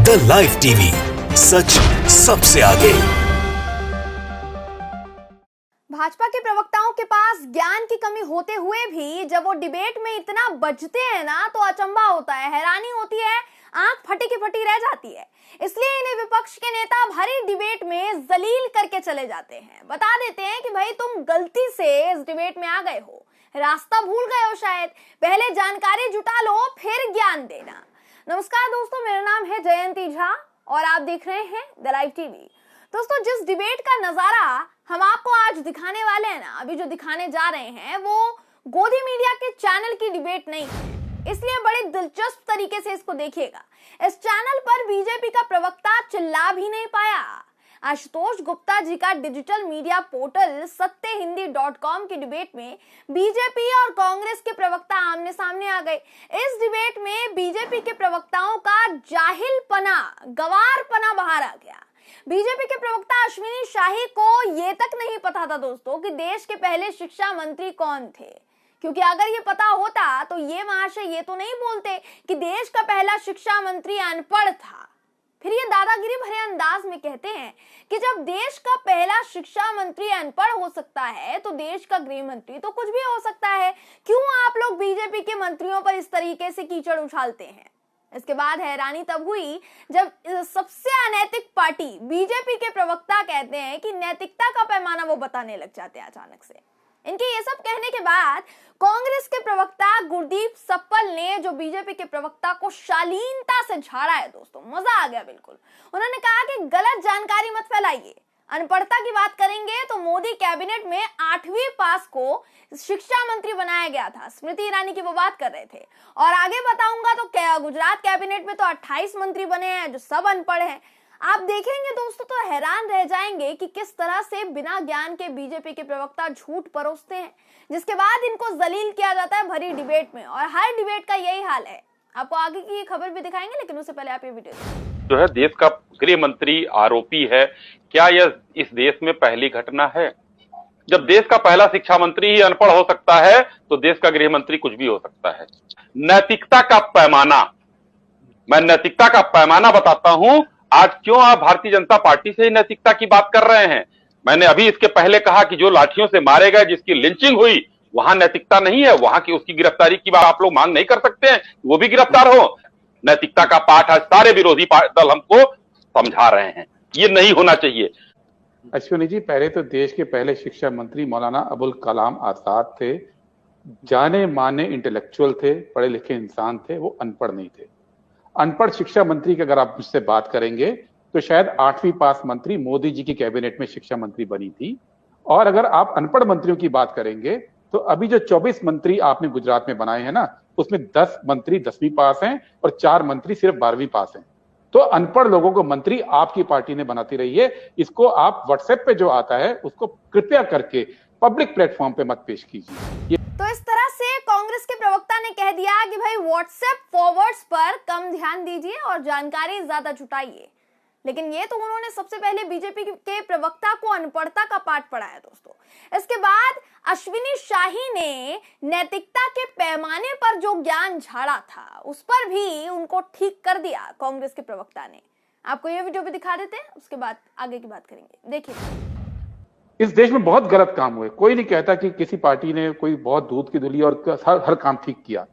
The live TV, सच सबसे आगे। भाजपा के प्रवक्ताओं के पास ज्ञान की कमी होते हुए भी जब वो डिबेट में इतना बचते हैं ना, तो अचंभा होता है, हैरानी होती है, आंख फटी की फटी रह जाती है। इसलिए इन्हें विपक्ष के नेता भरी डिबेट में जलील करके चले जाते हैं, बता देते हैं कि भाई तुम गलती से इस डिबेट में आ गए हो, रास्ता भूल गए हो, शायद पहले जानकारी जुटा लो फिर ज्ञान देना। नमस्कार दोस्तों, मेरा नाम है जयंती झा और आप देख रहे हैं द लाइव टीवी। दोस्तों, जिस डिबेट का नजारा हम आपको आज दिखाने वाले हैं ना, अभी जो दिखाने जा रहे हैं, वो गोदी मीडिया के चैनल की डिबेट नहीं है, इसलिए बड़े दिलचस्प तरीके से इसको देखिएगा। इस चैनल पर बीजेपी का प्रवक्ता चिल्ला भी नहीं पाया। आशुतोष गुप्ता जी का डिजिटल मीडिया पोर्टल सत्यहिंदी.com की डिबेट में बीजेपी और कांग्रेस के प्रवक्ता आमने सामने आ गए। इस डिबेट में बीजेपी के प्रवक्ताओं का जाहिलपना, गवारपना बाहर आ गया। बीजेपी के प्रवक्ता अश्विनी शाही को ये तक नहीं पता था दोस्तों कि देश के पहले शिक्षा मंत्री कौन थे, क्योंकि अगर ये पता होता तो ये महाशय ये तो नहीं बोलते कि देश का पहला शिक्षा मंत्री अनपढ़ था। फिर ये दादागिरी भरे अंदाज में कहते हैं कि जब देश का पहला शिक्षा मंत्री अनपढ़ हो सकता है तो देश का गृह मंत्री तो कुछ भी हो सकता है। क्यों आप लोग बीजेपी के मंत्रियों पर इस तरीके से कीचड़ उछालते हैं? इसके बाद हैरानी तब हुई जब सबसे अनैतिक पार्टी बीजेपी के प्रवक्ता कहते हैं कि नैतिकता का पैमाना वो बताने लग जाते हैं अचानक से। इनके ये सब कहने के बाद कांग्रेस के प्रवक्ता गुरदीप सप्पल ने जो बीजेपी के प्रवक्ता को शालीनता से झाड़ा है दोस्तों, मजा आ गया बिल्कुल। उन्होंने कहा कि गलत जानकारी मत फैलाइए। अनपढ़ता की बात करेंगे तो मोदी कैबिनेट में 8वीं पास को शिक्षा मंत्री बनाया गया था, स्मृति ईरानी की वो बात कर रहे थे। और आगे बताऊंगा तो क्या गुजरात कैबिनेट में तो 28 मंत्री बने हैं जो सब अनपढ़ हैं। आप देखेंगे दोस्तों तो हैरान रह जाएंगे कि किस तरह से बिना ज्ञान के बीजेपी के प्रवक्ता झूठ परोसते हैं, जिसके बाद इनको जलील किया जाता है भरी डिबेट में। और हर डिबेट का यही हाल है। आपको आगे की खबर भी दिखाएंगे, लेकिन उससे पहले आप ये वीडियो जो है देश का गृह मंत्री आरोपी है। क्या यह इस देश में पहली घटना है? जब देश का पहला शिक्षा मंत्री ही अनपढ़ हो सकता है तो देश का गृह मंत्री कुछ भी हो सकता है। नैतिकता का पैमाना, मैं नैतिकता का पैमाना बताता हूं। आज क्यों आप भारतीय जनता पार्टी से ही नैतिकता की बात कर रहे हैं? मैंने अभी इसके पहले कहा कि जो लाठियों से मारे गए, जिसकी लिंचिंग हुई, वहां नैतिकता नहीं है। वहां की उसकी गिरफ्तारी की बात आप लोग मांग नहीं कर सकते हैं, वो भी गिरफ्तार हो। नैतिकता का पाठ आज सारे विरोधी दल हमको समझा रहे हैं, ये नहीं होना चाहिए। अश्विनी जी, पहले तो देश के पहले शिक्षा मंत्री मौलाना अबुल कलाम आजाद थे, जाने माने इंटेलेक्चुअल थे, पढ़े लिखे इंसान थे, वो अनपढ़ नहीं थे। अनपढ़ शिक्षा मंत्री की अगर आप मुझसे बात करेंगे तो शायद 8वीं पास मंत्री मोदी जी की कैबिनेट में शिक्षा मंत्री बनी थी। और अगर आप अनपढ़ मंत्रियों की बात करेंगे तो अभी जो 24 मंत्री आपने गुजरात में बनाए हैं ना, उसमें 10 मंत्री 10वीं पास हैं और 4 मंत्री सिर्फ 12वीं पास हैं। तो अनपढ़ लोगों को मंत्री आपकी पार्टी ने बनाती रही है। इसको आप व्हाट्सएप पे जो आता है उसको कृपया करके पब्लिक प्लेटफॉर्म पे मत पेश कीजिए। तो इस तरह से कांग्रेस के प्रवक्ता ने कह दिया कि भाई व्हाट्सएप फॉरवर्ड्स पर कम ध्यान दीजिए और जानकारी ज्यादा जुटाइए। लेकिन ये तो उन्होंने सबसे पहले बीजेपी के प्रवक्ता को अनपढ़ता का पाठ पढ़ाया दोस्तों। इसके बाद अश्विनी शाही ने नैतिकता के पैमाने पर जो ज्ञान झाड़ा था उस पर भी उनको ठीक कर दिया कांग्रेस के प्रवक्ता ने। आपको ये वीडियो भी दिखा देते हैं, उसके बाद आगे की बात करेंगे, देखिए। इस देश में बहुत गलत काम हुए, कोई नहीं कहता कि किसी पार्टी ने कोई बहुत दूध की धुली और हर काम ठीक किया,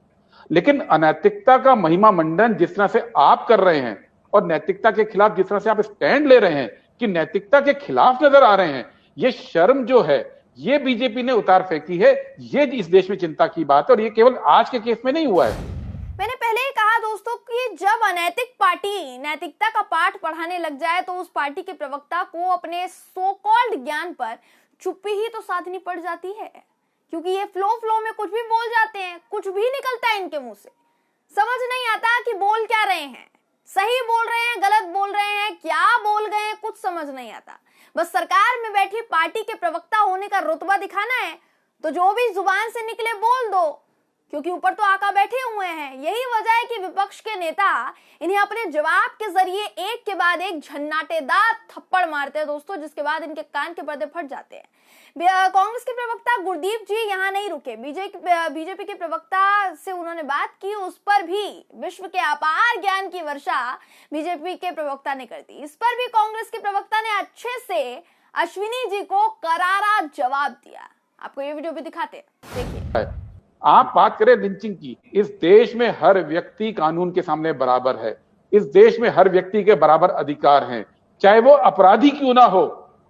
लेकिन अनैतिकता का महिमा मंडन जिस तरह से आप कर रहे हैं और नैतिकता के खिलाफ जिस तरह से आप स्टैंड ले रहे हैं कि नैतिकता के खिलाफ नजर आ रहे हैं, ये शर्म जो है ये बीजेपी ने उतार फेंकी है। ये इस देश में चिंता की बात है और ये केवल आज के केस में नहीं हुआ है। मैंने पहले ही कहा दोस्तों कि जब अनैतिक पार्टी नैतिकता का पाठ पढ़ाने लग जाए तो उस पार्टी के प्रवक्ता को अपने सो कॉल्ड ज्ञान पर चुप्पी ही तो साधनी पड़ जाती है, क्योंकि ये फ्लो में कुछ भी बोल जाते हैं, कुछ भी निकलता है इनके मुंह से। समझ नहीं आता कि बोल क्या रहे हैं, सही बोल रहे हैं, गलत बोल रहे हैं, क्या बोल गए हैं, कुछ समझ नहीं आता। बस सरकार में बैठी पार्टी के प्रवक्ता होने का रुतबा दिखाना है तो जो भी जुबान से निकले बोल दो। क्योंकि ऊपर तो आका बैठे हुए हैं। यही वजह है कि विपक्ष के नेता इन्हें अपने जवाब के जरिए एक के बाद एक झन्नाटेदार थप्पड़ मारते हैं दोस्तों, जिसके बाद इनके कान के पर्दे फट जाते हैं। कांग्रेस के प्रवक्ता गुरदीप जी यहां नहीं रुके, बीजेपी के प्रवक्ता से उन्होंने बात की, उस पर भी विश्व के अपार ज्ञान की वर्षा बीजेपी के प्रवक्ता ने कर दी। इस पर भी कांग्रेस के प्रवक्ता ने अच्छे से अश्विनी जी को करारा जवाब दिया। आपको ये वीडियो भी दिखाते हैं, देखिए। आप बात करें लिंचिंग की, इस देश में हर व्यक्ति कानून के सामने बराबर है। इस देश में हर व्यक्ति के बराबर अधिकार हैं, चाहे वो अपराधी क्यों ना हो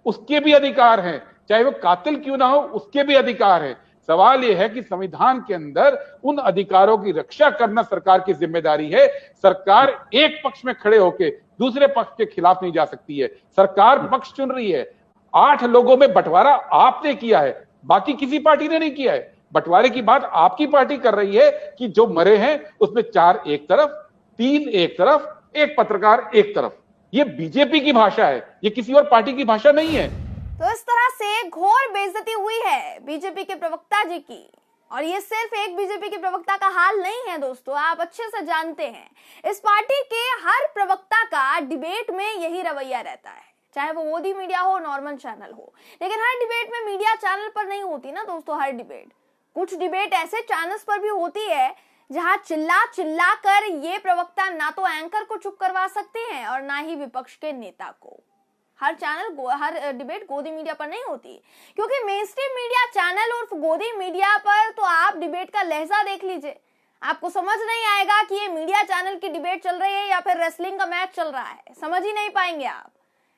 उसके भी अधिकार हैं, चाहे वो कातिल क्यों ना हो उसके भी अधिकार है। सवाल यह है कि संविधान के अंदर उन अधिकारों की रक्षा करना सरकार की जिम्मेदारी है। सरकार एक पक्ष में खड़े होकर दूसरे पक्ष के खिलाफ नहीं जा सकती है। सरकार पक्ष चुन रही है। 8 लोगों में बंटवारा आपने किया है, बाकी किसी पार्टी ने नहीं किया है। बंटवारे की बात आपकी पार्टी कर रही है कि जो मरे हैं उसमें 4 एक तरफ, 3 एक तरफ, एक पत्रकार एक तरफ। ये बीजेपी की भाषा है, ये किसी और पार्टी की भाषा नहीं है। तो इस तरह से घोर बेइज्जती हुई है बीजेपी के प्रवक्ता जी की। और ये सिर्फ एक बीजेपी के प्रवक्ता का हाल नहीं है दोस्तों, आप अच्छे से जानते हैं इस पार्टी के हर प्रवक्ता का डिबेट में यही रवैया रहता है, चाहे वो मोदी मीडिया हो, नॉर्मल चैनल हो। लेकिन हर डिबेट में मीडिया चैनल पर नहीं होती ना दोस्तों हर डिबेट। कुछ डिबेट ऐसे चैनल्स पर भी होती है जहां चिल्ला कर ये प्रवक्ता ना तो एंकर को चुप करवा सकते हैं और ना ही विपक्ष के नेता को। हर डिबेट गोदी मीडिया पर नहीं होती, क्योंकि मेनस्ट्रीम मीडिया चैनल उर्फ गोदी मीडिया पर तो आप डिबेट का लहजा देख लीजिए, आपको समझ नहीं आएगा कि ये मीडिया चैनल की डिबेट चल रही है या फिर रेसलिंग का मैच चल रहा है, समझ ही नहीं पाएंगे आप।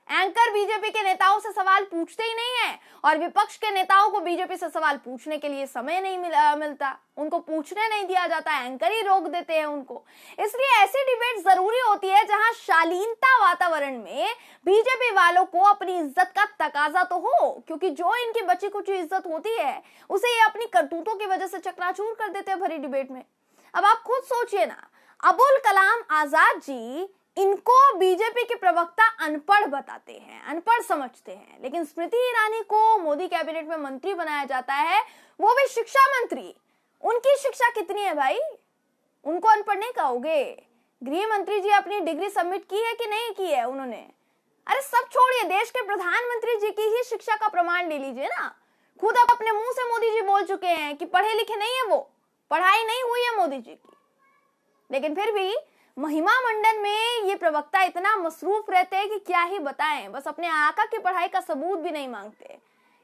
एंकर बीजेपी के नेताओं से सवाल पूछते ही नहीं है और विपक्ष के नेताओं को बीजेपी से सवाल पूछने के लिए समय नहीं मिलता, उनको पूछने नहीं दिया जाता, एंकर ही रोक देते हैं उनको। इसलिए ऐसी डिबेट जरूरी होती है जहां शालीनता वातावरण में बीजेपी वालों को अपनी इज्जत का तकाजा तो हो, क्योंकि जो इनकी बची कुछ इज्जत होती है उसे ये अपनी करतूतों की वजह से चकनाचूर कर देते हैं भरी डिबेट में। अब आप खुद सोचिए ना, अबुल कलाम आजाद जी इनको बीजेपी के प्रवक्ता अनपढ़ बताते हैं, अनपढ़ समझते हैं, लेकिन स्मृति ईरानी को मोदी कैबिनेट में मंत्री बनाया जाता है, वो भी शिक्षा मंत्री। उनकी शिक्षा कितनी है भाई, उनको अनपढ़ नहीं कहोगे। गृह मंत्री जी अपनी डिग्री सबमिट की है कि नहीं की है उन्होंने? अरे सब छोड़िए, देश के प्रधानमंत्री जी की ही शिक्षा का प्रमाण ले लीजिए ना। खुद अब अपने मुंह से मोदी जी बोल चुके हैं कि पढ़े लिखे नहीं है, वो पढ़ाई नहीं हुई है मोदी जी की। लेकिन फिर भी महिमा मंडन में ये प्रवक्ता इतना मसरूफ रहते हैं कि क्या ही बताएं, बस अपने आका की पढ़ाई का सबूत भी नहीं मांगते,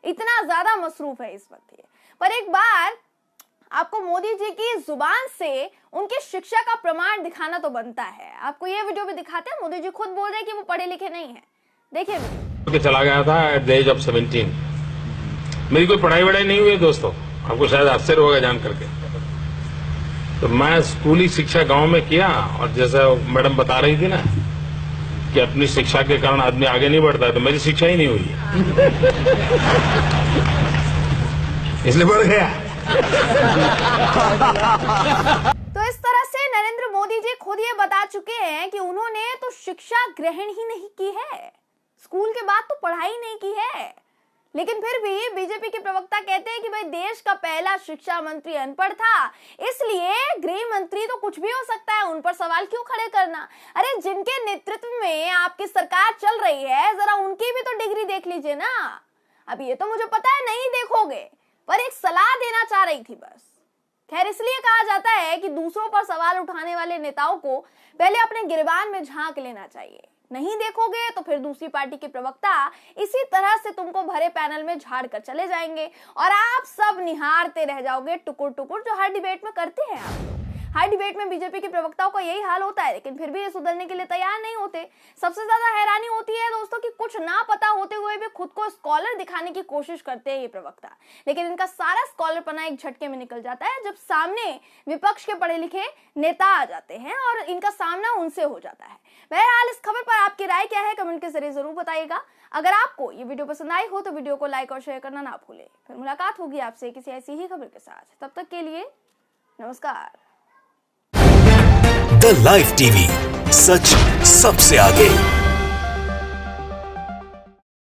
इतना ज्यादा मसरूफ है इस वक्त ये। पर एक बार आपको मोदी जी की जुबान से उनकी शिक्षा का प्रमाण दिखाना तो बनता है। आपको ये वीडियो भी दिखाते हैं, मोदी जी खुद बोल रहे हैं कि वो पढ़े लिखे नहीं है, देखिए वीडियो। चला गया था एट द एज ऑफ 17। मेरी कोई पढ़ाई वढ़ाई नहीं हुई दोस्तों, आपको शायद आश्चर्य होगा जान करके। तो मैं स्कूली शिक्षा गांव में किया, और जैसा मैडम बता रही थी ना कि अपनी शिक्षा के कारण आदमी आगे नहीं बढ़ता है, तो मेरी शिक्षा ही नहीं हुई इसलिए बढ़ गया। तो इस तरह से नरेंद्र मोदी जी खुद ये बता चुके हैं कि उन्होंने तो शिक्षा ग्रहण ही नहीं की है, स्कूल के बाद तो पढ़ाई नहीं की है। लेकिन फिर भी बीजेपी के प्रवक्ता कहते हैं कि भाई देश का पहला शिक्षा मंत्री अनपढ़ था, इसलिए गृह मंत्री तो कुछ भी हो सकता है, उन पर सवाल क्यों खड़े करना। अरे जिनके नेतृत्व में आपकी सरकार चल रही है, जरा उनकी भी तो डिग्री देख लीजिए ना। अब ये तो मुझे पता है नहीं देखोगे, पर एक सलाह देना चाह रही थी बस। खैर, इसलिए कहा जाता है कि दूसरों पर सवाल उठाने वाले नेताओं को पहले अपने गिरबान में झांक लेना चाहिए। नहीं देखोगे तो फिर दूसरी पार्टी के प्रवक्ता इसी तरह से तुमको भरे पैनल में झाड़ कर चले जाएंगे और आप सब निहारते रह जाओगे टुकुर टुकुर, जो हर डिबेट में करते हैं आप लोग। हर डिबेट में बीजेपी के प्रवक्ताओं का यही हाल होता है, लेकिन फिर भी ये सुधरने के लिए तैयार नहीं होते। सबसे ज्यादा हैरानी होती है दोस्तों कि कुछ ना पता होते हुए भी खुद को स्कॉलर दिखाने की कोशिश करते हैं ये प्रवक्ता, लेकिन इनका सारा स्कॉलरपना एक झटके में निकल जाता है जब सामने विपक्ष के पढ़े लिखे नेता आ जाते हैं और इनका सामना उनसे हो जाता है। बहरहाल, इस खबर पर आपकी राय क्या है कमेंट के जरिए जरूर बताइएगा। अगर आपको ये वीडियो पसंद आई हो तो वीडियो को लाइक और शेयर करना ना भूलें। फिर मुलाकात होगी आपसे किसी ऐसी ही खबर के साथ, तब तक के लिए नमस्कार। द लाइव टीवी, सच सबसे आगे।